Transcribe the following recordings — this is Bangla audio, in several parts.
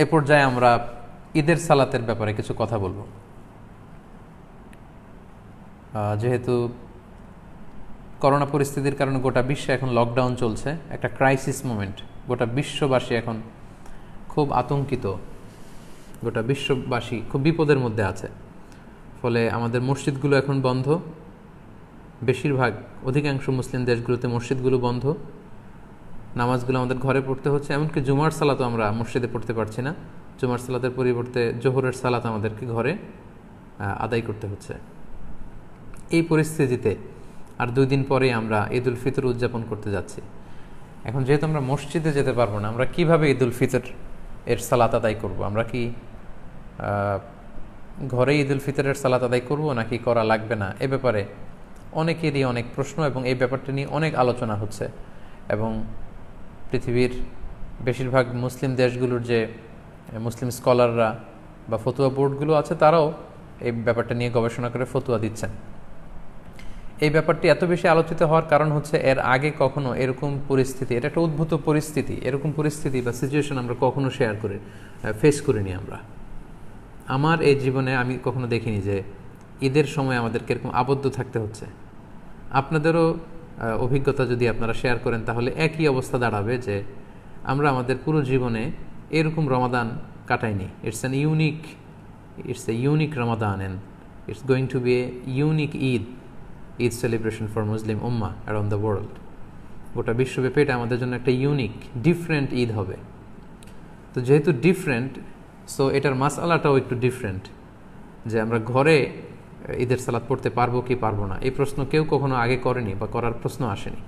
এ পর্যায়ে আমরা ঈদের সালাতের ব্যাপারে কিছু কথা বলবো। যেহেতু করোনা পরিস্থিতির কারণে গোটা বিশ্বে এখন লকডাউন চলছে, একটা ক্রাইসিস মোমেন্ট, গোটা বিশ্ববাসী এখন খুব আতঙ্কিত, গোটা বিশ্ববাসী খুব বিপদের মধ্যে আছে। ফলে আমাদের মসজিদগুলো এখন বন্ধ, বেশিরভাগ অধিকাংশ মুসলিম দেশগুলোতে মসজিদগুলো বন্ধ, নামাজগুলো আমাদের ঘরে পড়তে হচ্ছে। এমনকি জুমার সালাতও আমরা মসজিদে পড়তে পারছি না, জুমার সালাতের পরিবর্তে জোহরের সালাত আমাদেরকে ঘরে আদায় করতে হচ্ছে। এই পরিস্থিতিতে আর 2 দিন পরে আমরা ঈদ উল ফিতর উদযাপন করতে যাচ্ছি। এখন যেহেতু আমরা মসজিদে যেতে পারবো না, আমরা কিভাবে ঈদ উল ফিতর এর সালাত আদায় করব? আমরা কি ঘরে ঈদ উল ফিতরের সালাত আদায় করব নাকি করা লাগবে না? এ ব্যাপারে অনেকেরই অনেক প্রশ্ন এবং এই ব্যাপারটা নিয়ে অনেক আলোচনা হচ্ছে। এবং পৃথিবীর বেশিরভাগ মুসলিম দেশগুলোর যে মুসলিম স্কলাররা বা ফতুয়া বোর্ডগুলো আছে, তারাও এই ব্যাপারটা নিয়ে গবেষণা করে ফতুয়া দিচ্ছেন। এই ব্যাপারটি এত বেশি আলোচিত হওয়ার কারণ হচ্ছে এর আগে কখনো এরকম পরিস্থিতি, এটা একটা উদ্ভূত পরিস্থিতি, এরকম পরিস্থিতি বা সিচুয়েশন আমরা কখনো ফেস করিনি। আমার এই জীবনে আমি কখনো দেখিনি যে ঈদের সময় আমাদেরকে এরকম আবদ্ধ থাকতে হচ্ছে। আপনাদেরও অভিজ্ঞতা যদি আপনারা শেয়ার করেন তাহলে একই অবস্থা দাঁড়াবে যে আমরা আমাদের পুরো জীবনে এরকম রমাদান কাটাইনি। It's a unique Ramadan and it's going to be a unique Eid celebration for Muslim ummah around the world. গোটা বিশ্বব্যাপী এটা আমাদের জন্য একটা ইউনিক ডিফারেন্ট ঈদ হবে। তো যেহেতু ডিফারেন্ট, সো এটার মাসআলাটাও একটু ডিফারেন্ট, যে আমরা ঘরে ঈদের সালাত পড়তে পারবো কি পারবো না, এই প্রশ্ন কেউ কখনো আগে করেনি বা করার প্রশ্ন আসেনি।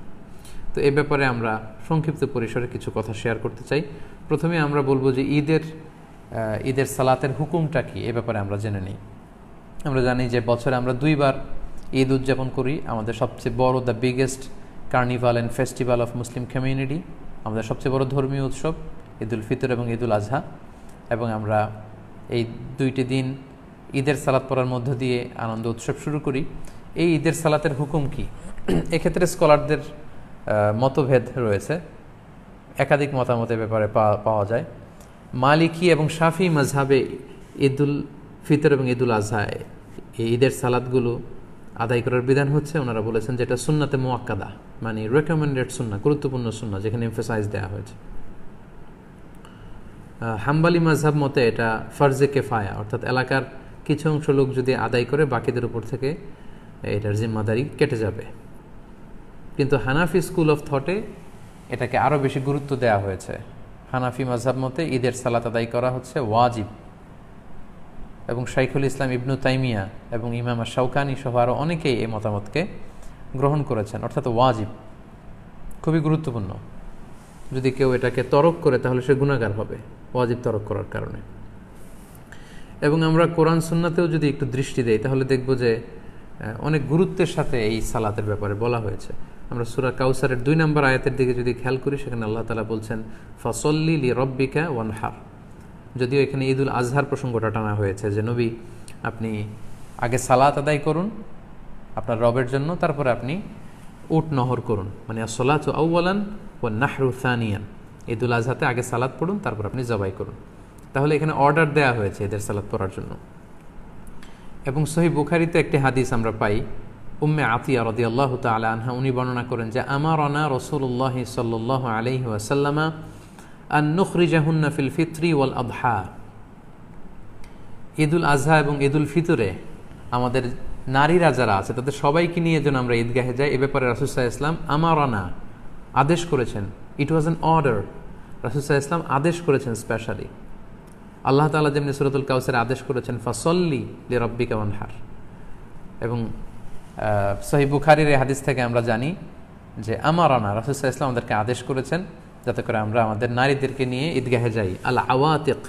তো এই ব্যাপারে আমরা সংক্ষিপ্ত পরিসরে কিছু কথা শেয়ার করতে চাই। প্রথমে আমরা বলবো যে ঈদের সালাতের হুকুমটা কি, এ ব্যাপারে আমরা জেনে নিই। আমরা জানি যে বছরে আমরা 2 বার ঈদ উদযাপন করি। আমাদের সবচেয়ে বড়, the biggest carnival and festival of Muslim community, আমাদের সবচেয়ে বড় ধর্মীয় উৎসব ঈদ উল ফিতর এবং ঈদ উল আজহা। এবং আমরা এই 2টি দিন ঈদের সালাত পড়ার মধ্য দিয়ে আনন্দ উৎসব শুরু করি। এই ঈদের সালাতের হুকুম কি, এক্ষেত্রে স্কলারদের মতভেদ রয়েছে, একাধিক মতামতের ব্যাপারে পাওয়া যায়। মালিকি এবং শাফি মাযহাবে ঈদ উল ফিতর এবং ঈদ উল আজহা এই ঈদের সালাতগুলো আদায় করার বিধান হচ্ছে, ওনারা বলেছেন যেটা সুন্নাতে মুআক্কাদা, মানে রেকমেন্ডেড সুন্নাহ, গুরুত্বপূর্ণ সুন্নাহ, যেখানে এমফাসাইজ দেওয়া হয়েছে। হাম্বালি মাযহাব মতে এটা ফরজে কেফায়া, অর্থাৎ এলাকার কিছু অংশ লোক যদি আদায় করে বাকিদের উপর থেকে এটার জিম্মাদারি কেটে যাবে। কিন্তু হানাফি স্কুল অফ থটে এটাকে আরও বেশি গুরুত্ব দেওয়া হয়েছে। হানাফি মাযহাব মতে ঈদের সালাত আদায় করা হচ্ছে ওয়াজিব, এবং শাইখুল ইসলাম ইবনু তাইমিয়া এবং ইমাম শাওকানি সহ আরও অনেকেই এই মতামতকে গ্রহণ করেছেন, অর্থাৎ ওয়াজিব, খুবই গুরুত্বপূর্ণ। যদি কেউ এটাকে তরক করে তাহলে সে গুনাহগার হবে ওয়াজিব তরক করার কারণে। এবং আমরা কোরআন সুন্নাতেও যদি একটু দৃষ্টি দেই তাহলে দেখব যে অনেক গুরুত্বের সাথে এই সালাতের ব্যাপারে বলা হয়েছে। আমরা সূরা কাউসারের 2 নম্বর আয়াতের দিকে যদি খেয়াল করি, সেখানে আল্লাহ তাআলা বলছেন ফাসল্লি লিরাব্বিকা ওয়ানহার। যদিও এখানে ঈদ উল আজহার প্রসঙ্গটা টানা হয়েছে যে নবী, আপনি আগে সালাত আদায় করুন আপনার রবের জন্য, তারপরে আপনি উট নহর করুন, মানে আসসালাতু আউওয়ালান ওয়া নাহরু সানিয়ান। ঈদ উল আজহাতে আগে সালাত পড়ুন, তারপর আপনি জবাই করুন। তাহলে এখানে অর্ডার দেয়া হয়েছে ঈদের সালাত পড়ার জন্য। এবং সহিহ বুখারীতে একটি হাদিস আমরা পাই, উম্মে আতিয়া রাদিয়াল্লাহু তাআলা আনহা উনি বর্ণনা করেন যে আমারানা রাসূলুল্লাহ সাল্লাল্লাহু আলাইহি ওয়াসাল্লাম আন নুখরিজাহুন্না ফিল ফিত্রি ওয়াল আদহা। ঈদ উল আজহা এবং ঈদ উল ফিতরে আমাদের নারীরা যারা আছে তাদের সবাইকে নিয়ে যেন আমরা ঈদগাহে যাই, এ ব্যাপারে রাসূল সাল্লাল্লাহু আলাইহি ওয়াসাল্লাম আমারানা আদেশ করেছেন। ইট ওয়াজ অ্যান অর্ডার, রাসূল সাল্লাল্লাহু আলাইহি ওয়াসাল্লাম আদেশ করেছেন স্পেশালি। আল্লাহ তাআলা যেমনি সূরাতুল কাউসারে আদেশ করেছেন ফাসল্লি লিরাব্বিকা ওয়ানহার। এবং সহিহ বুখারীর এই হাদিস থেকে আমরা জানি যে আমারানা, রাসূল সাল্লাল্লাহু আলাইহি ওয়াসাল্লাম আমাদেরকে আদেশ করেছেন যাতে করে আমরা আমাদের নারীদেরকে নিয়ে ঈদগাহে যাই। আল আওয়াতিক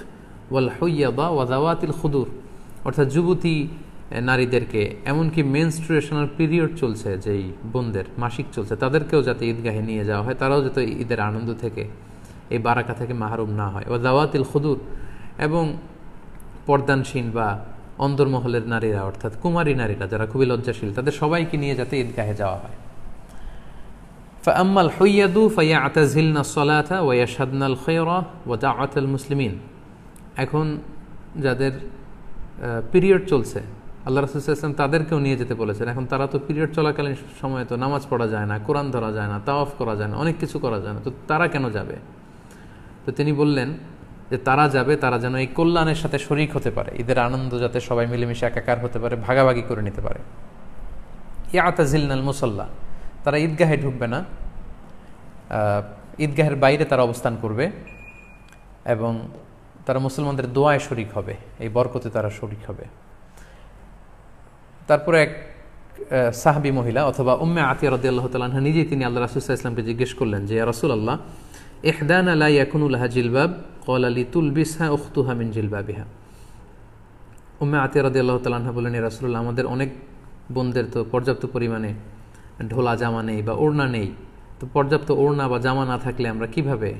ওয়াল হুইয়াদা ওয়া যাওয়াতিল খুদুর, অর্থাৎ যুবতী নারীদেরকে, এমনকি মেনস্ট্রুয়েশনাল পিরিয়ড চলছে, যেই বোনদের মাসিক চলছে, তাদেরকেও যাতে ঈদগাহে নিয়ে যাওয়া হয়, তারাও যাতে ঈদের আনন্দ থেকে, এই বারাকা থেকে মাহরুম না হয়। ওয়া যাওয়াতিল খুদুর, এবং পর্দানসীন বা অন্দরমহলের নারীরা, অর্থাৎ কুমারী নারীরা যারা খুবই লজ্জাশীল, তাদের সবাইকে নিয়ে যাতে ঈদগাহে যাওয়া হয়। ফাআম্মাল হুইয়াদু ফায়াতাযিলনা সলাতা ওয়া ইয়াশহাদনাল খায়রা ওয়া দাওয়াতাল মুসলিমিন। এখন যাদের পিরিয়ড চলছে, আল্লাহ রাসূল সাল্লাল্লাহু আলাইহি ওয়াসাল্লাম তাদেরকেও নিয়ে যেতে বলেছেন। এখন তারা তো পিরিয়ড চলাকালীন সময়ে তো নামাজ পড়া যায় না, কোরআন ধরা যায় না, তাওয়াফ করা যায় না, অনেক কিছু করা যায় না, তো তারা কেন যাবে? তো তিনি বললেন যে তারা যাবে, তারা যেন এই কল্যাণের সাথে শরিক হতে পারে, ঈদের আনন্দ যাতে সবাই মিলেমিশে একাকার হতে পারে, ভাগাভাগি করে নিতে পারে। ইয়াতাজিলনাল মুসাল্লা, তারা ঈদগাহে ঢুকবে না, ঈদগাহের বাইরে তারা অবস্থান করবে এবং তারা মুসলমানদের দোয়ায় শরিক হবে, এই বরকতে তারা শরিক হবে। তারপরে এক সাহাবী মহিলা অথবা উম্মে আতিয়া রাদিয়াল্লাহু তাআলা আনহা নিজেই তিনি আল্লাহ রাসূল সাল্লাল্লাহু আলাইহি ওয়াসাল্লামকে জিজ্ঞেস করলেন যে, ইয়া রাসূলুল্লাহ, ইহদানা লা ইয়াকুনু লাহা জিলবাব ক্বালা লিতুলবিসহা উখতুহা মিন জিলবাবিহা। উম্মে আতিয়া রাদিয়াল্লাহু তাআলা আনহা বলেন, ইয়া রাসূলুল্লাহ, আমাদের অনেক বোনদের তো পর্যাপ্ত পরিমাণে ঢোলা জামা নেই বা ওড়না নেই, তো পর্যাপ্ত ওড়না বা জামা না থাকলে আমরা কিভাবে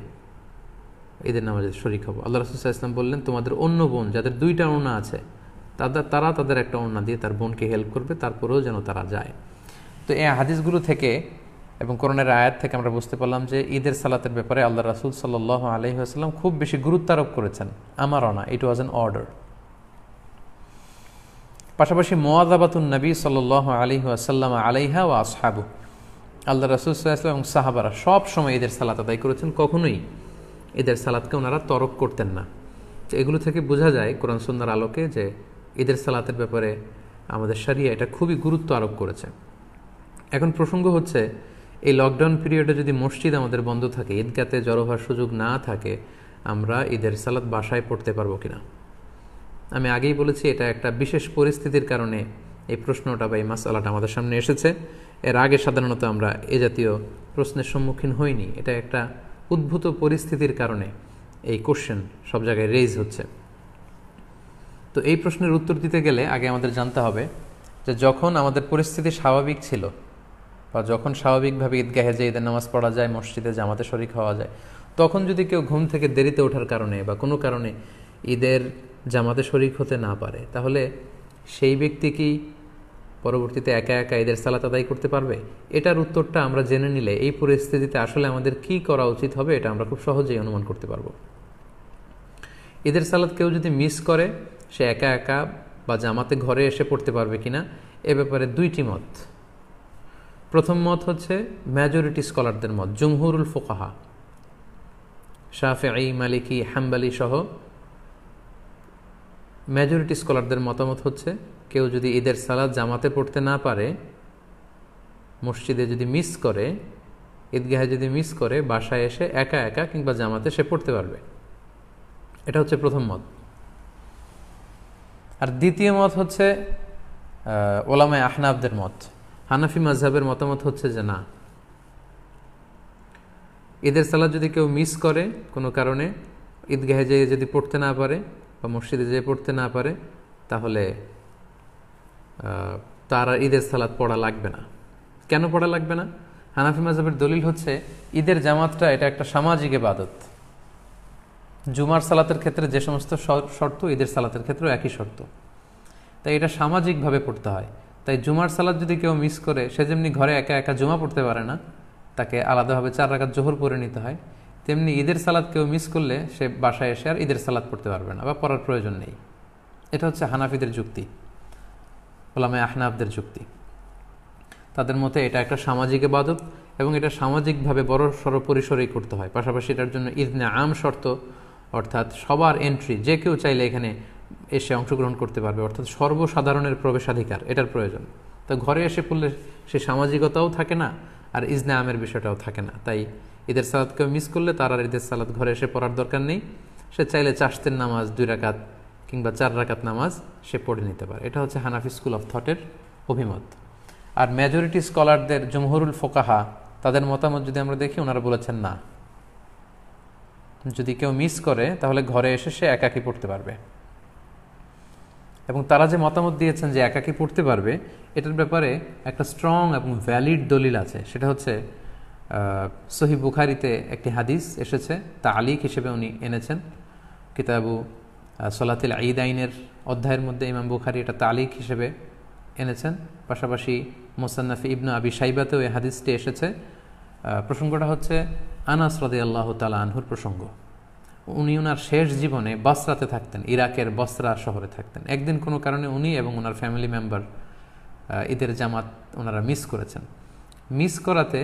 ঈদের নামাজে শরিক হব? আল্লাহ রাসূল সাল্লাল্লাহু আলাইহি ওয়াসাল্লাম বললেন, তোমাদের অন্য বোন যাদের দুইটা ওড়না আছে তারা তাদের একটা ওড়না দিয়ে তার বোনকে হেল্প করবে, তারপরেও যেন তারা যায়। তো এই হাদিসগুলো থেকে এবং কোরআনের আয়াত থেকে আমরা বুঝতে পারলাম যে ঈদের সালাতের ব্যাপারে আল্লাহ রাসূল সাল্লাল্লাহু আলাইহি ওয়াসাল্লাম খুব বেশি গুরুত্ব আরোপ করেছেন। আমারও না, ইট ওয়াজ অ্যান অর্ডার। পাশাপাশি মুওয়াযাবাতুন নবী সাল্লাল্লাহু আলাইহি ওয়াসাল্লাম আলাইহা ওয়া আসহাবু, আল্লাহ রাসূল সাল্লাল্লাহু আলাইহি ওয়াসাল্লাম এবং সাহাবারা সব সময় ঈদের সালাত আদায় করেছেন, কখনোই ঈদের সালাতকে ওনারা তরক করতেন না। তো এগুলো থেকে বোঝা যায় কোরআন সুন্নাহর আলোকে যে ঈদের সালাতের ব্যাপারে আমাদের শরিয়া এটা খুবই গুরুত্ব আরোপ করেছে। এখন প্রসঙ্গ হচ্ছে, এই লকডাউন পিরিয়ডে যদি মসজিদ আমাদের বন্ধ থাকে, ঈদগাতে জড়ো হওয়ার সুযোগ না থাকে, আমরা ঈদের সালাত বাসায় পড়তে পারবো কিনা? আমি আগেই বলেছি এটা একটা বিশেষ পরিস্থিতির কারণে এই প্রশ্নটা বা এই মাসআলাটা আমাদের সামনে এসেছে। এর আগে সাধারণত আমরা এ জাতীয় প্রশ্নের সম্মুখীন হইনি। এটা একটা উদ্ভূত পরিস্থিতির কারণে এই কোশ্চেন সব জায়গায় রেইজ হচ্ছে। তো এই প্রশ্নের উত্তর দিতে গেলে আগে আমাদের জানতে হবে যে যখন আমাদের পরিস্থিতি স্বাভাবিক ছিল বা যখন স্বাভাবিকভাবে ঈদগাহে যে ঈদের নামাজ পড়া যায়, মসজিদে জামাতে শরিক হওয়া যায়, তখন যদি কেউ ঘুম থেকে দেরিতে ওঠার কারণে বা কোনো কারণে ঈদের জামাতে শরিক হতে না পারে, তাহলে সেই ব্যক্তি কি পরবর্তীতে একা একা ঈদের সালাত আদায় করতে পারবে? এটার উত্তরটা আমরা জেনে নিলে এই পরিস্থিতিতে আসলে আমাদের কি করা উচিত হবে এটা আমরা খুব সহজেই অনুমান করতে পারবো। ঈদের সালাত কেউ যদি মিস করে, সে একা একা বা জামাতে ঘরে এসে পড়তে পারবে কিনা, এ ব্যাপারে দুইটি মত। প্রথম মত হচ্ছে মেজরিটি স্কলারদের মত, জুমহুরুল ফুকাহা, শাফিঈ, মালিকি, হাম্বলি সহ মেজরিটি স্কলারদের মতামত হচ্ছে কেউ যদি ঈদের সালাত জামাতে পড়তে না পারে, মসজিদে যদি মিস করে, ঈদগাহে যদি মিস করে, বাসায় এসে একা একা কিংবা জামাতে সে পড়তে পারবে। এটা হচ্ছে প্রথম মত। আর দ্বিতীয় মত হচ্ছে ওলামায়ে আহনাফদের মত। হানাফি মাযহাবের মতামত হচ্ছে যে না, ঈদের সালাত যদি কেউ মিস করে কোনো কারণে, ঈদগাহে যেয়ে যদি পড়তে না পারে বা মসজিদে যেয়ে পড়তে না পারে, তাহলে তার আর ঈদের সালাত পড়া লাগবে না। কেন পড়া লাগবে না? হানাফি মাযহাবের দলিল হচ্ছে ঈদের জামাতটা এটা একটা সামাজিক ইবাদত। জুমার সালাতের ক্ষেত্রে যে সমস্ত শর্ত, ঈদের সালাতের ক্ষেত্রেও একই শর্ত, তাই এটা সামাজিকভাবে পড়তে হয়। তাই জুমার সালাত যদি কেউ মিস করে, সে যেমনি ঘরে একা একা জুমা পড়তে পারে না, তাকে আলাদাভাবে 4 রাকাত জোহর পড়ে নিতে হয়, তেমনি ঈদের সালাত কেউ মিস করলে সে বাসায় এসে আর ঈদের সালাত পড়তে পারবে না বা পড়ার প্রয়োজন নেই। এটা হচ্ছে হানাফিদের যুক্তি, ওলামায়ে আহনাফদের যুক্তি। তাদের মতে এটা একটা সামাজিক ইবাদত এবং এটা সামাজিকভাবে বড় সড় পরিসরেই করতে হয়। পাশাপাশি এটার জন্য ইজনে আম শর্ত, অর্থাৎ সবার এন্ট্রি, যে কেউ চাইলে এখানে এসে অংশগ্রহণ করতে পারবে, অর্থাৎ সর্বসাধারণের প্রবেশাধিকার, এটার প্রয়োজন। তো ঘরে এসে পড়লে সে সামাজিকতাও থাকে না আর ইজনে আমের বিষয়টাও থাকে না। তাই ঈদের সালাতকে মিস করলে তার আর ঈদের সালাত ঘরে এসে পড়ার দরকার নেই। সে চাইলে চাশতের নামাজ 2 রাকাত কিংবা 4 রাকাত নামাজ সে পড়ে নিতে পারে। এটা হচ্ছে হানাফি স্কুল অফ থটের অভিমত। আর মেজরিটি স্কলারদের, জমহুরুল ফুকাহা, তাদের মতামত যদি আমরা দেখি, ওনারা বলেছেন না, যদি কেউ মিস করে তাহলে ঘরে এসে সে একাকী পড়তে পারবে। এবং তারা যে মতামত দিয়েছেন যে একাকী পড়তে পারবে, এটার ব্যাপারে একটা স্ট্রং এবং ভ্যালিড দলিল আছে। সেটা হচ্ছে সহিহ বুখারীতে একটি হাদিস এসেছে, তালিক হিসেবে উনি এনেছেন কিতাবু সলাতুল ঈদাইনের অধ্যায়ের মধ্যে। ইমাম বুখারী এটা তালিক হিসেবে এনেছেন। পাশাপাশি মুসান্নাফ ইবনে আবি শাইবাতেও এই হাদিসটি এসেছে। প্রসঙ্গটা হচ্ছে আনাস রাদিয়াল্লাহু তাআলা আনহুর প্রসঙ্গ। উনি ওনার শেষ জীবনে বসরাতে থাকতেন, ইরাকের বসরা শহরে থাকতেন। একদিন কোনো কারণে উনি এবং ওনার ফ্যামিলি মেম্বার ঈদের জামাত ওনারা মিস করেছেন। মিস করাতে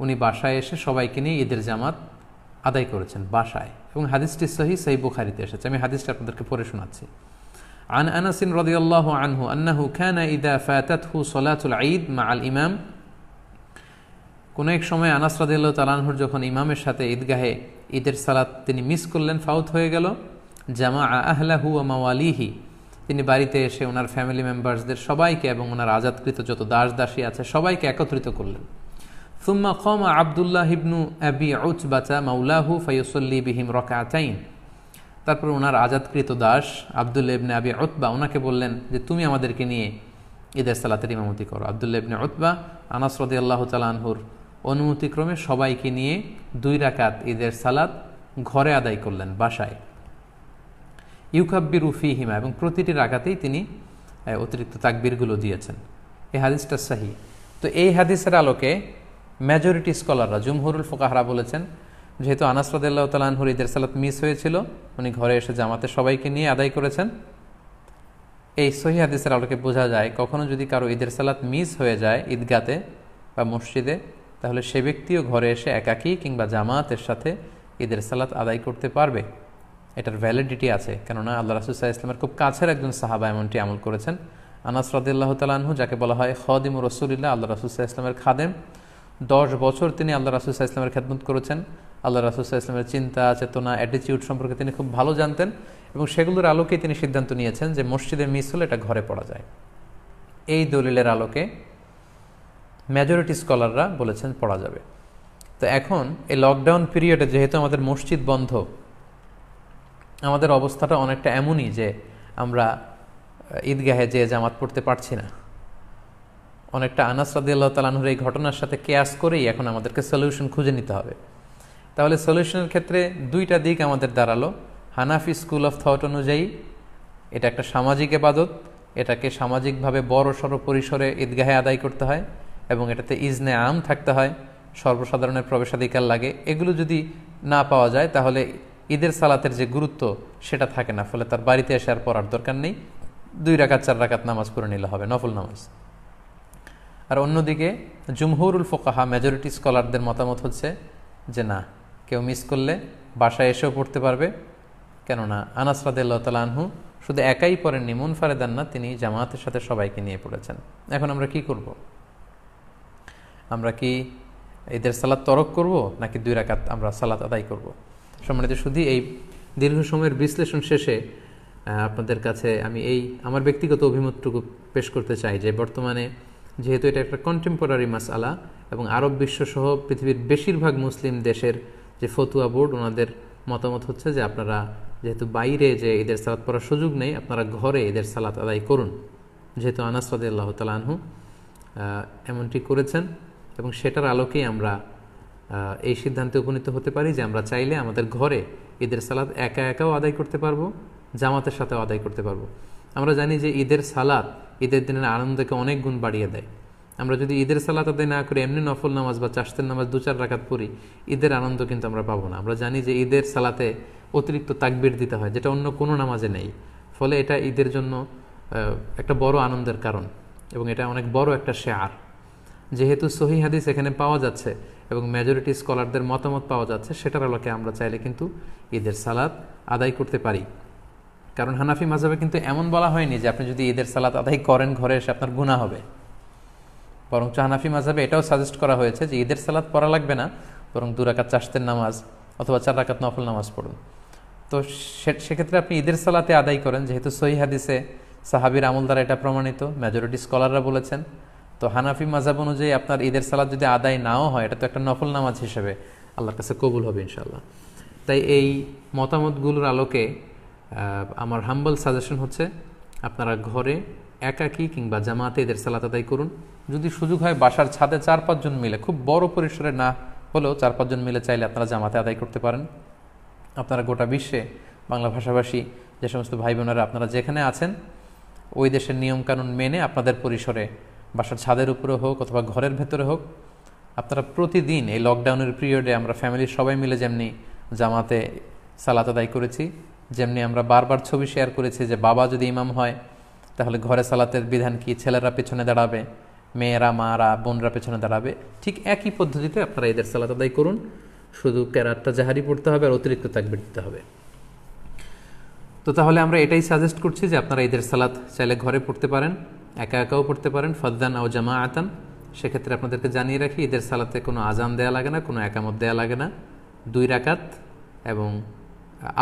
উনি বাসায় এসে সবাইকে নিয়ে ঈদের জামাত আদায় করেছেন বাসায়, এবং হাদিসটি সহিহ বুখারীতে এসেছে। আমি হাদিসটা আপনাদেরকে পড়ে শোনাচ্ছি। عن أنس رضي الله عنه أنه كان إذا فاتته صلاة العيد مع الإمام কোন এক সময় আনাস রাদিয়াল্লাহু তাআলা আনহুর যখন ইমামের সাথে ঈদগাহে ঈদের সালাত তিনি মিস করলেন, ফাউত হয়ে গেল, জামাআ আহলাহু ওয়া মাওয়ালিহি, তিনি বাড়িতে এসে ওনার ফ্যামিলি মেম্বার্সদের সবাইকে এবং ওনার আজাদকৃত যত দাস দাসী আছে সবাইকে একত্রিত করলেন। সুম্মা কামা আব্দুল্লাহ ইবনু আবি উতবাতা মাওলাহু ফায়ুসাল্লি বিহিম রাকাতাইন, তারপর ওনার আজাদকৃত দাস আব্দুল্লাহ ইবনে আবি উতবা ওনাকে বললেন যে তুমি আমাদেরকে নিয়ে ঈদের সালাতের ইমামতি করো। আব্দুল্লাহ ইবনে উতবা আনাস রাদিয়াল্লাহু তাআলা আনহুর অনুমতিক্রমে সবাইকে নিয়ে 2 রাকাত ঈদের সালাত ঘরে আদায় করলেন বাসায়। ইউকাব্বিরু ফীহিমা, এবং প্রতিটি রাকাতেই তিনি অতিরিক্ত তাকবীরগুলো দিয়েছেন। এই হাদিসটা সহিহ। তো এই হাদিসের আলোকে মেজরিটি স্কলাররা, জুমহুরুল ফুকাহারা বলেছেন, যেহেতু আনাস রাদিয়াল্লাহু তাআলা আনহুর ঈদের সালাত মিস হয়েছিল, উনি ঘরে এসে জামাতে সবাইকে নিয়ে আদায় করেছেন। এই সহিহ হাদিসের আলোকে বোঝা যায় কখনো যদি কারো ঈদের সালাত মিস হয়ে যায় ঈদগাতে বা মসজিদে, তাহলে সে ব্যক্তিও ঘরে এসে একাকী কিংবা জামাতের সাথে ঈদের সালাত আদায় করতে পারবে। এটার ভ্যালিডিটি আছে, কেননা আল্লাহ রাসূল সাল্লাল্লাহু আলাইহি ওয়াসাল্লামের খুব কাছের একজন সাহাবা এমনটি আমল করেছেন। আনাস রাদিয়াল্লাহু তাআলা আনহু, যাকে বলা হয় খাদিমুর রাসূলিল্লাহ, আল্লাহ রাসূল সাল্লাল্লাহু আলাইহি ওয়াসাল্লামের খাদেম, 10 বছর তিনি আল্লাহ রাসূল সাল্লাল্লাহু আলাইহি ওয়াসাল্লামের খেদমত করেছেন। আল্লাহ রাসূল সাল্লাল্লাহু আলাইহি ওয়াসাল্লামের চিন্তা, চেতনা, অ্যাটিটিউড সম্পর্কে তিনি খুব ভালো জানতেন, এবং সেগুলোর আলোকেই তিনি সিদ্ধান্ত নিয়েছেন যে মসজিদে মিস হলে এটা ঘরে পড়া যায়। এই দলিলের আলোকে মেজরিটি স্কলাররা বলেছেন পড়া যাবে। তো এখন এই লকডাউন পিরিয়ডে যেহেতু আমাদের মসজিদ বন্ধ, আমাদের অবস্থাটা অনেকটা এমনই যে আমরা ঈদগাহে যে জামাত পড়তে পারছি না। অনেকটা আনাস রাদিয়াল্লাহু তাআলা আনহুর এই ঘটনার সাথে কেয়াস করেই এখন আমাদেরকে সলিউশন খুঁজে নিতে হবে। তাহলে সলিউশনের ক্ষেত্রে 2টা দিক আমাদের দাঁড়ালো। হানাফি স্কুল অফ থট অনুযায়ী এটা একটা সামাজিক ইবাদত, এটাকে সামাজিকভাবে বড় সড় পরিসরে ঈদগাহে আদায় করতে হয়, এবং এটাতে ইজনে আম থাকতে হয়, সর্বসাধারণের প্রবেশাধিকার লাগে। এগুলো যদি না পাওয়া যায় তাহলে ঈদের সালাতের যে গুরুত্ব সেটা থাকে না, ফলে তার বাড়িতে এসে আর পড়ার দরকার নেই, 2 রাকাত 4 রাকাত নামাজ পড়ে নিলে হবে, নফল নামাজ। আর অন্যদিকে জুমহুরুল ফুকাহা, মেজরিটি স্কলারদের মতামত হচ্ছে যে না, কেউ মিস করলে বাসায় এসেও পড়তে পারবে, কেননা আনাস রাদিয়াল্লাহু তাআলা আনহু শুধু একাই পড়েননি, মুনফারিদান না, তিনি জামাতের সাথে সবাইকে নিয়ে পড়েছেন। এখন আমরা কি করব? আমরা কি ঈদের সালাত তরক করব, নাকি 2 রাকাত আমরা সালাত আদায় করব? সম্মানিত শুধু এই দীর্ঘ সময়ের বিশ্লেষণ শেষে আপনাদের কাছে আমি আমার ব্যক্তিগত অভিমতটুকু পেশ করতে চাই যে বর্তমানে যেহেতু এটা একটা কন্টেম্পোরারি মাসআলা, এবং আরব বিশ্বসহ পৃথিবীর বেশিরভাগ মুসলিম দেশের যে ফতুয়া বোর্ড, ওনাদের মতামত হচ্ছে যে আপনারা যেহেতু বাইরে যে ঈদের সালাত পড়ার সুযোগ নেই, আপনারা ঘরে ঈদের সালাত আদায় করুন। যেহেতু আনাস রাদিয়াল্লাহু তাআলা আনহু এমনটি করেছেন, এবং সেটার আলোকেই আমরা এই সিদ্ধান্তে উপনীত হতে পারি যে আমরা চাইলে আমাদের ঘরে ঈদের সালাত একা একাও আদায় করতে পারবো, জামাতের সাথেও আদায় করতে পারবো। আমরা জানি যে ঈদের সালাত ঈদের দিনের আনন্দকে অনেক গুণ বাড়িয়ে দেয়। আমরা যদি ঈদের সালাত আদায় না করে এমনি নফল নামাজ বা চাশতের নামাজ 2-4 রাকাত পড়ি, ঈদের আনন্দ কিন্তু আমরা পাবো না। আমরা জানি যে ঈদের সালাতে অতিরিক্ত তাকবীর দিতে হয়, যেটা অন্য কোনো নামাজে নেই, ফলে এটা ঈদের জন্য একটা বড় আনন্দের কারণ, এবং এটা অনেক বড় একটা শেয়ার। যেহেতু সহিহ হাদিস এখানে পাওয়া যাচ্ছে এবং মেজরিটি স্কলারদের মতামত পাওয়া যাচ্ছে, সেটার আলোকে আমরা চাইলে কিন্তু ঈদের সালাত আদায় করতে পারি। কারণ হানাফি মাযহাবে কিন্তু এমন বলা হয়নি যে আপনি যদি ঈদের সালাত আদায় করেন ঘরে এসে আপনার গুনাহ হবে, বরঞ্চ হানাফি মাযহাবে এটাও সাজেস্ট করা হয়েছে যে ঈদের সালাত পড়া লাগবে না, বরং 2 রাকাত চাশতের নামাজ অথবা 4 রাকাত নফল নামাজ পড়ুন। তো সেক্ষেত্রে আপনি ঈদের সালাতে আদায় করেন, যেহেতু সহিহ হাদিসে সাহাবীর আমল দ্বারা এটা প্রমাণিত, মেজরিটি স্কলাররা বলেছেন। তো হানাফি মাযহাব অনুযায়ী আপনার ঈদের সালাত যদি আদায় নাও হয়, এটা তো একটা নফল নামাজ হিসেবে আল্লাহর কাছে কবুল হবে ইনশাআল্লাহ। তাই এই মতামতগুলোর আলোকে আমার হাম্বল সাজেশন হচ্ছে আপনারা ঘরে একাকী কিংবা জামাতে ঈদের সালাত আদায় করুন। যদি সুযোগ হয় বাসার ছাদে 4-5 জন মিলে, খুব বড় পরিসরে না হলেও 4-5 জন মিলে চাইলে আপনারা জামাতে আদায় করতে পারেন। আপনারা গোটা বিশ্বে বাংলা ভাষাভাষী যে সমস্ত ভাই বোনেরা আপনারা যেখানে আছেন, ওই দেশের নিয়মকানুন মেনে আপনাদের পরিসরে বাসার ছাদের উপরে হোক অথবা ঘরের ভেতরে হোক, আপনারা প্রতিদিন এই লকডাউনের পিরিয়ডে আমরা ফ্যামিলির সবাই মিলে যেমনি জামাতে সালাত আদায় করেছি। যেমনি আমরা বারবার ছবি শেয়ার করেছি যে বাবা যদি ইমাম হয় তাহলে ঘরে সালাতের বিধান কি, ছেলেরা পেছনে দাঁড়াবে, মেয়েরা, মারা, বোনরা পেছনে দাঁড়াবে। ঠিক একই পদ্ধতিতে আপনারা ঈদের সালাত আদায় করুন, শুধু কেরাতটা জাহারি পড়তে হবে আর অতিরিক্ত তাকবীর দিতে হবে। তো তাহলে আমরা এটাই সাজেস্ট করছি যে আপনারা ঈদের সালাত চাইলে ঘরে পড়তে পারেন, একা একাও পড়তে পারেন, ফাদ্দান আও জামাআতান। সেক্ষেত্রে আপনাদেরকে জানিয়ে রাখি, ঈদের সালাতে কোনো আজান দেয়া লাগে না, কোনো একামত দেয়া লাগে না। 2 রাকাত এবং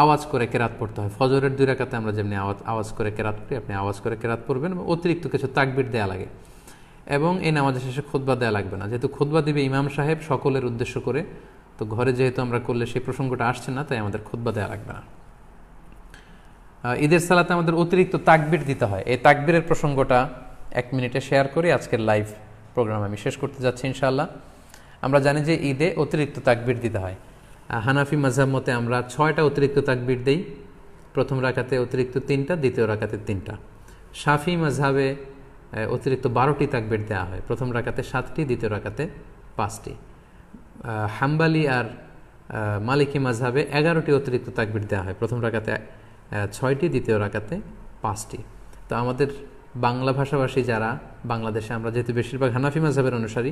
আওয়াজ করে কেরাত পড়তে হয়। ফজরের 2 রাকাতে আমরা যেমনি আওয়াজ করে কেরাত পড়ি, আপনি আওয়াজ করে কেরাত পড়বেন এবং অতিরিক্ত কিছু তাকবীর দেয়া লাগে। এবং এই নামাজের শেষে খুতবা দেয়া লাগবে না, যেহেতু খুতবা দিবে ইমাম সাহেব সকলের উদ্দেশ্য করে। তো ঘরে যেহেতু আমরা করলে সেই প্রসঙ্গটা আসছে না, তাই আমাদের খুতবা দেয়া লাগবে না। ঈদের সালাতে আমাদের অতিরিক্ত তাকবীর দিতে হয়। এই তাকবীরের প্রসঙ্গটা 1 মিনিটে শেয়ার করে আজকের লাইভ প্রোগ্রাম আমি শেষ করতে যাচ্ছি ইনশাআল্লাহ। আমরা জানি যে ঈদে অতিরিক্ত তাকবীর দিতে হয়। হানাফি মাযহাব মতে আমরা 6টা অতিরিক্ত তাকবীর দেই। প্রথম রাকাতে অতিরিক্ত 3টা, দ্বিতীয় রাকাতে 3টা। শাফি মাযহাবে অতিরিক্ত 12টি তাকবীর দেওয়া হয়। প্রথম রাকাতে 7টি, দ্বিতীয় রাকাতে 5টি। হাম্বালি আর মালিকি মাযহাবে 11টি অতিরিক্ত তাকবীর দেওয়া হয়। প্রথম রাকাতে 6টি, দ্বিতীয় রাকাতে 5টি। তো আমাদের বাংলা ভাষাভাষী যারা, বাংলাদেশে আমরা যেহেতু বেশিরভাগ হানাফি মাযহাবের অনুসারী,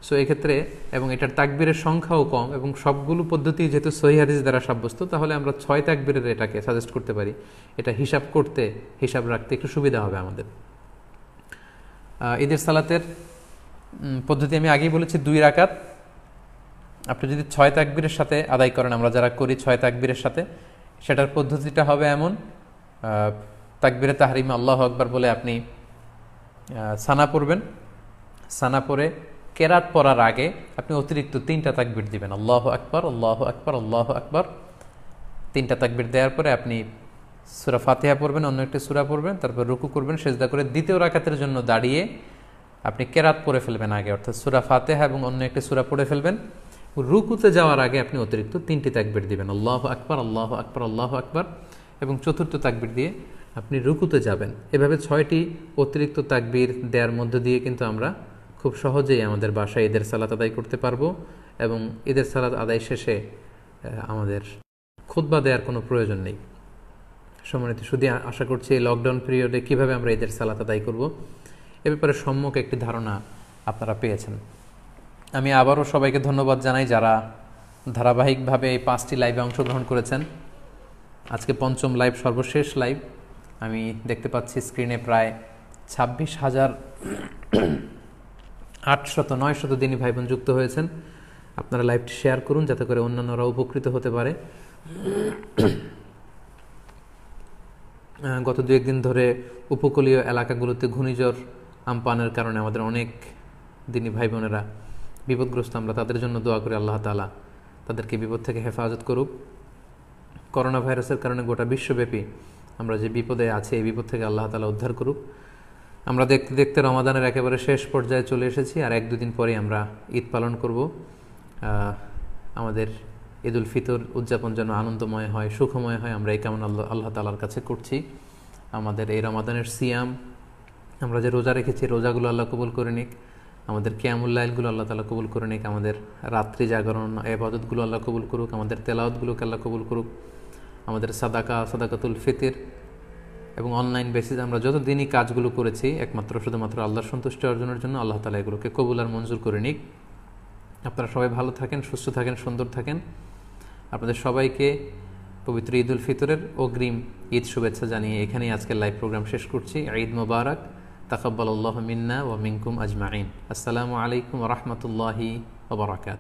সো এক্ষেত্রে এবং এটার তাকবীরের সংখ্যাও কম এবং সবগুলো পদ্ধতি যেহেতু সহিহ হাদিস দ্বারা সাব্যস্ত, তাহলে আমরা 6 তাকবীরের এটাকে সাজেস্ট করতে পারি। এটা হিসাব রাখতে একটু সুবিধা হবে আমাদের। ঈদের সালাতের পদ্ধতি আমি আগেই বলেছি, 2 রাকাত। আপনি যদি 6 তাকবীরের সাথে আদায় করেন, আমরা যারা করি 6 তাকবীরের সাথে, সেটার পদ্ধতিটা হবে এমন: তাকবীরে তাহরিমে আল্লাহু আকবার বলে আপনি সানা পড়বেন। সানা পড়ে কেরাত পড়ার আগে আপনি অতিরিক্ত 3টা তাকবীর দিবেন, আল্লাহু আকবার, আল্লাহু আকবার, আল্লাহু আকবার। 3টা তাকবীর দেওয়ার পরে আপনি সূরা ফাতিহা পড়বেন, অন্য একটি সূরা পড়বেন, তারপর রুকু করবেন, সিজদা করে দ্বিতীয় রাকাতের জন্য দাঁড়িয়ে আপনি কেরাত পড়ে ফেলবেন আগে, অর্থাৎ সূরা ফাতিহা এবং অন্য একটি সূরা পড়ে ফেলবেন। রুকুতে যাওয়ার আগে আপনি অতিরিক্ত 3টি তাকবীর দিবেন, আল্লাহু আকবার, আল্লাহু আকবার, আল্লাহু আকবার, এবং চতুর্থ তাকবীর দিয়ে আপনি রুকুতে যাবেন। এভাবে 6টি অতিরিক্ত তাকবীর দেওয়ার মধ্য দিয়ে কিন্তু আমরা খুব সহজেই আমাদের বাসায় ঈদের সালাত আদায় করতে পারবো এবং ঈদের সালাত আদায় শেষে আমাদের খুতবা দেওয়ার কোনো প্রয়োজন নেই। সম্মানিত শুধু আশা করছি এই লকডাউন পিরিয়ডে কীভাবে আমরা ঈদের সালাত আদায় করব এ ব্যাপারে সম্যক একটি ধারণা আপনারা পেয়েছেন। আমি আবারও সবাইকে ধন্যবাদ জানাই যারা ধারাবাহিকভাবে এই 5টি লাইভে অংশগ্রহণ করেছেন। আজকে 5ম লাইভ, সর্বশেষ লাইভ। আমি দেখতে পাচ্ছি স্ক্রিনে প্রায় 26,800-900 দিনী ভাই বোন যুক্ত হয়েছেন। আপনারা লাইভটি শেয়ার করুন যাতে করে অন্যান্যরা উপকৃত হতে পারে। গত 2-1 দিন ধরে উপকূলীয় এলাকাগুলোতে ঘূর্ণিঝড় আমপানের কারণে আমাদের অনেক দিনী ভাই বোনেরা বিপদগ্রস্ত। আমরা তাদের জন্য দোয়া করি আল্লাহ তাআলা তাদেরকে বিপদ থেকে হেফাজত করুক। করোনা ভাইরাসের কারণে গোটা বিশ্বব্যাপী আমরা যে বিপদে আছি, এই বিপদ থেকে আল্লাহ তাআলা উদ্ধার করুক। আমরা দেখতে দেখতে রমাদানের একেবারে শেষ পর্যায়ে চলে এসেছি, আর 1-2 দিন পরে আমরা ঈদ পালন করব। আমাদের ঈদুল ফিতর উদযাপন যেন আনন্দময় হয়, সুখময় হয়, আমরা এই কামনা আল্লাহ তাআলার কাছে করছি। আমাদের এই রমাদানের সিয়াম, আমরা যে রোজা রেখেছি, রোজাগুলো আল্লাহ কবুল করে নিক। আমাদের কিয়ামুল লাইলগুলো আল্লাহ তাআলা কবুল করে নিক। আমাদের রাত্রি জাগরণ ইবাদতগুলো আল্লাহ কবুল করুক। আমাদের তেলাওয়াতগুলোকে আল্লাহ কবুল করুক। আমাদের সাদাকাতুল ফিতর এবং অনলাইন বেসিস আমরা যত দিনই কাজগুলো করেছি একমাত্র শুধুমাত্র আল্লাহর সন্তুষ্টি অর্জনের জন্য, আল্লাহ তাআলা এগুলোকে কবুল আর মঞ্জুর করে নিক। আপনারা সবাই ভালো থাকেন, সুস্থ থাকেন, সুন্দর থাকেন। আপনাদের সবাইকে পবিত্র ঈদুল ফিতরের অগ্রিম ঈদ শুভেচ্ছা জানিয়ে এখানেই আজকের লাইভ প্রোগ্রাম শেষ করছি। ঈদ মোবারক, তাকাব্বালাল্লাহু মিন্না ওয়া মিনকুম আজমাইন। আসসালামু আলাইকুম ওয়া রাহমাতুল্লাহি ওয়া বারাকাতুহু।